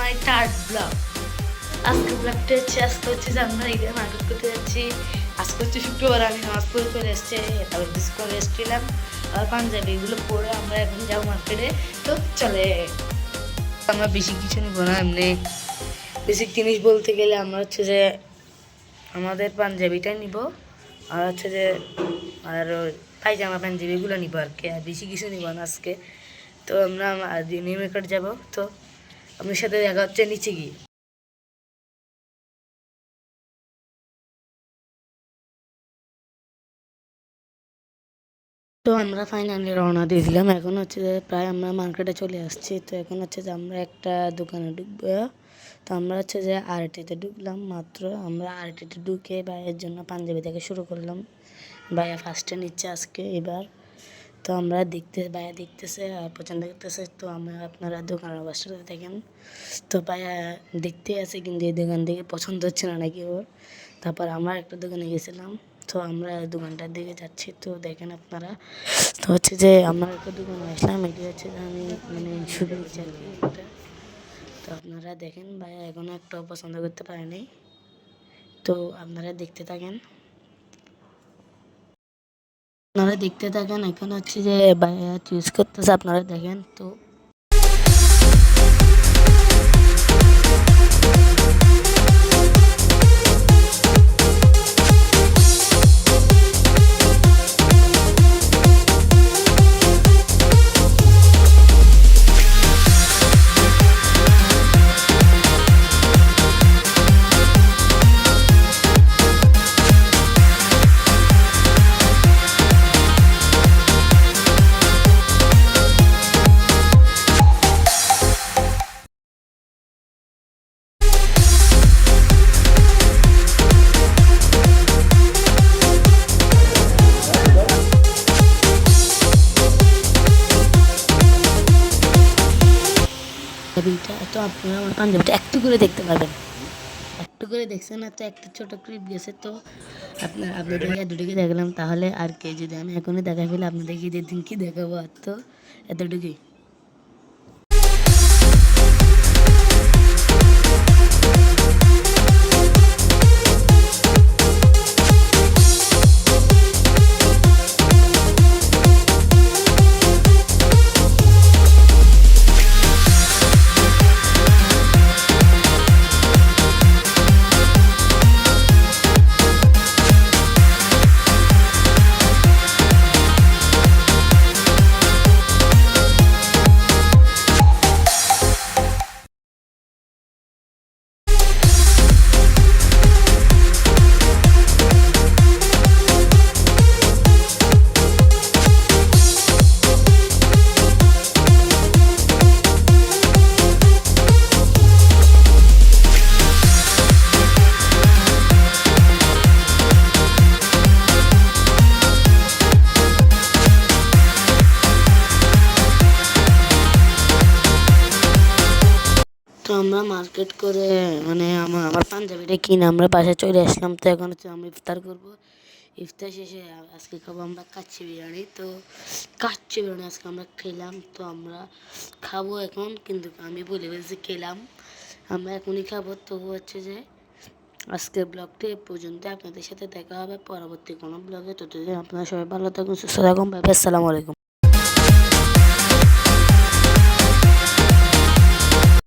মাই third blog. আজকে ব্লগটা আজকে যে আমরা এখানে মার্কেট করতে যাচ্ছি। আজকে শুক্রবার, আমি নামাজ পড়ে চলে এসেছি, তারপর বিস্কুট এসেছিলাম আর পাঞ্জাবি এগুলো পরে আমরা এখন যাবো মার্কেটে। তো চলে আমরা বেশি কিছু নিব না, এমনি বেসিক জিনিস বলতে গেলে আমরা যে আমাদের পাঞ্জাবিটাই নিব আর যে আর পায়জামা পাঞ্জাবিগুলো নিব আর কি, আর বেশি কিছু নিব না আজকে। তো আমরা নিউ মার্কেট যাবো। তো আপনার সাথে দেখা হচ্ছে নিচে গিয়ে। তো আমরা ফাইনালি রওনা দিয়েছিলাম, এখন যে প্রায় আমরা মার্কেটে চলে আসছি। তো এখন যে আমরা একটা দোকানে ঢুকবো। তো আমরা যে আরটিতে ঢুকলাম মাত্র। আমরা আরটিতে ঢুকে ভাইয়ের জন্য পাঞ্জাবি থেকে শুরু করলাম। ভাইয়া ফার্স্টে নিচ্ছে আজকে এবার। তো আমরা ভাইয়া দেখতেছে আর পছন্দ করতেছে। তো আমরা আপনারা দোকানের অবস্থাটা দেখেন। তো ভাইয়া দেখতে আছে, কিন্তু এই দোকান থেকে পছন্দ হচ্ছে না নাকি ওর। তারপর আমরা একটা দোকানে গেছিলাম। তো আমরা দোকানটার দিকে যাচ্ছি, তো দেখেন আপনারা। তো যে আমরা একটা দোকানে আসলাম, এটি যে আমি শুরু করছি আর কি এটা। তো আপনারা দেখেন ভাইয়া এখনও একটাও পছন্দ করতে পারেনি। তো আপনারা দেখতে থাকেন। এখন যে ভাইয়া চুজ করতেছে, আপনারা দেখেন। তো পাঞ্জাবিটা তো আপনারা আমার পাঞ্জাবিটা একটু করে দেখতে পাবেন। একটু করে দেখছেন না, তো একটা ছোটো ক্লিপ গেছে। তো আপনাদেরকে এতটুকু দেখলাম, তাহলে আর কে যদি আমি এখনই দেখাই ফেলে আপনাদেরকে যেদিন কি দেখাবো। আর তো এতটুকুই। তো আমরা মার্কেট করে আমার পাঞ্জাবিটা কিনে আমরা বাসায় চলে আসলাম। তো এখন আমরা ইফতার করবো। ইফতার শেষে আজকে খাবো আমরা কাচ্চি বিরিয়ানি। তো কাচ্চি বিরিয়ানি আজকে আমরা খেলাম। তো আমরা খাবো এখন, কিন্তু আমি বলে বলছি খেলাম, আমরা এখনই খাবো। তো যে আজকের ব্লগটি এ পর্যন্ত। আপনাদের সাথে দেখা হবে পরবর্তী কোনো ব্লগে। ততদিন আপনারা সবাই ভালো থাকুন, সুস্থ থাকুন। আসসালামু আলাইকুম।